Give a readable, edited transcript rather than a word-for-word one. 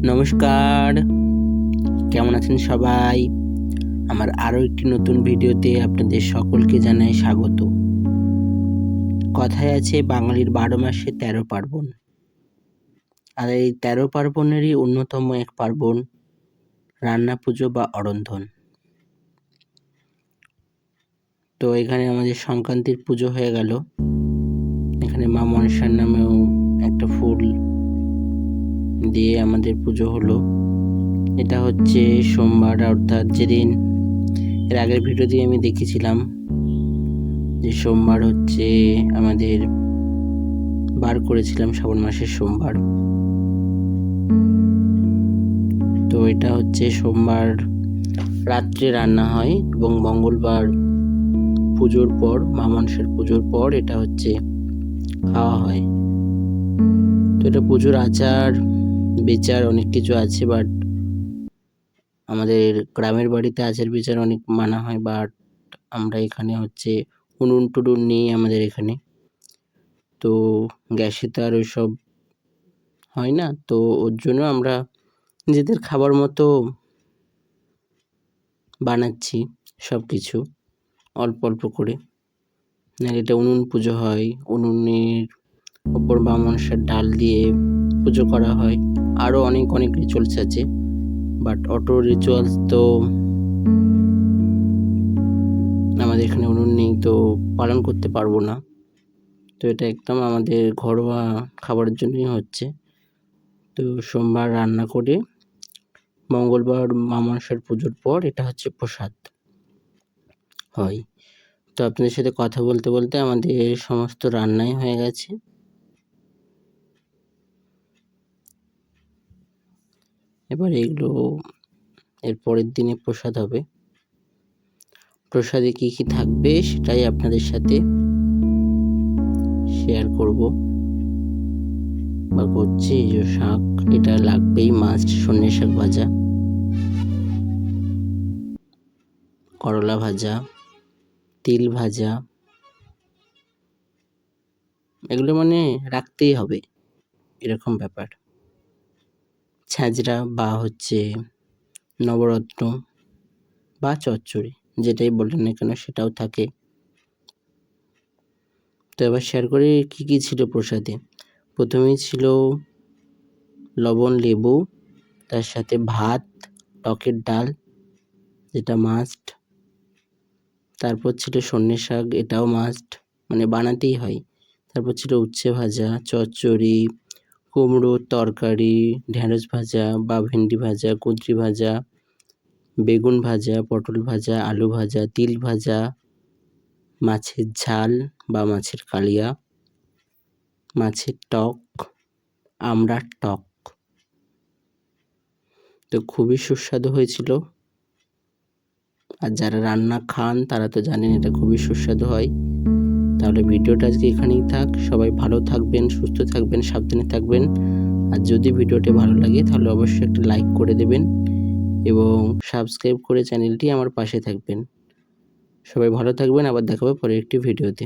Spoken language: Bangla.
নমস্কার, কেমন আছেন সবাই? আমার আরও একটি নতুন ভিডিওতে আপনাদের সকলকে জানাই স্বাগত। কথায় আছে বাঙালির ১২ মাসে ১৩ পার্বণ। আর এই ১৩ পার্বণেরই অন্যতম এক পার্বণ রান্না পুজো বা অরন্ধন। তো এখানে আমাদের সংক্রান্তির পুজো হয়ে গেল। এখানে মা মনসার নামেও একটা ফুল দিয়ে আমাদের পুজো হলো। এটা হচ্ছে সোমবার, অর্থাৎ যেদিন এর আগের ভিডিও দিয়ে আমি দেখিয়েছিলাম যে সোমবার হচ্ছে আমাদের বার করেছিলাম শ্রাবণ মাসের সোমবার। তো এটা হচ্ছে সোমবার রাত্রে রান্না হয় এবং মঙ্গলবার পুজোর পর, মা মনসার পুজোর পর এটা হচ্ছে খাওয়া হয়। তো এটা পুজোর আচার বিচার অনেক কিছু আছে, বাট আমাদের গ্রামের বাড়িতে আচার বিচার অনেক মানা হয়, বাট আমরা এখানে হচ্ছে উনুন টুনুন নেই আমাদের এখানে। তো গ্যাসে তো আর ওইসব হয় না, তো ওর জন্য আমরা নিজেদের খাবার মতো বানাচ্ছি সব কিছু অল্প অল্প করে। নাহলে এটা উনুন পুজো হয়, উনুনের ওপর মা মনসার ডাল দিয়ে পুজো করা হয়। আরও অনেক রিচুয়ালস আছে, বাট অত রিচুয়ালস তো আমাদের এখানে উনুন নেই, তো পালন করতে পারবো না। তো এটা একদম আমাদের ঘরোয়া খাবারের জন্যই হচ্ছে। তো সোমবার রান্না করে মঙ্গলবার মা মনসার পুজোর পর এটা হচ্ছে প্রসাদ হয়। তো আপনাদের সাথে কথা বলতে বলতে আমাদের সমস্ত রান্নাই হয়ে গেছে। এবার এগুলো এর পরের দিনে প্রসাদ হবে। প্রসাদে কি কি থাকবে সেটাই আপনাদের সাথে শেয়ার করব বা করছি। এই যে শাক, এটা লাগবেই, মাছ, সর্ষে শাক ভাজা, করলা ভাজা, তিল ভাজা, এগুলো মানে রাখতেই হবে, এরকম ব্যাপার। ছ্যাঁচড়া বা হচ্ছে নবরত্ন বা চচ্চড়ি, যেটাই বলেন না কেন সেটাও থাকে। তো এবার শেয়ার করি কী কী ছিল প্রসাদে। প্রথমেই ছিল লবণ লেবু, তার সাথে ভাত, টকের ডাল, যেটা মাস্ট। তারপর ছিল সর্ষে শাক, এটাও মাস্ট, মানে বানাতেই হয়। তারপর ছিল উচ্ছে ভাজা, চচ্চড়ি, কুমড়োর তরকারি, ঢেঁড়স ভাজা বা ভেন্ডি ভাজা, কুঁদরি ভাজা, বেগুন ভাজা, পটল ভাজা, আলু ভাজা, তিল ভাজা, মাছের ঝাল বা মাছের কালিয়া, মাছের টক, আমড়ার টক। তো খুবই সুস্বাদু হয়েছিল। আর যারা রান্না খান তারা তো জানেন এটা খুবই সুস্বাদু হয়। তাহলে ভিডিওটা আজকে এখানেই থাক। সবাই ভালো থাকবেন, সুস্থ থাকবেন, সাবধানে থাকবেন। আর যদি ভিডিওটি ভালো লাগে তাহলে অবশ্যই একটা লাইক করে দেবেন এবং সাবস্ক্রাইব করে চ্যানেলটি আমার পাশে থাকবেন। সবাই ভালো থাকবেন, আবার দেখা হবে পরের একটি ভিডিওতে।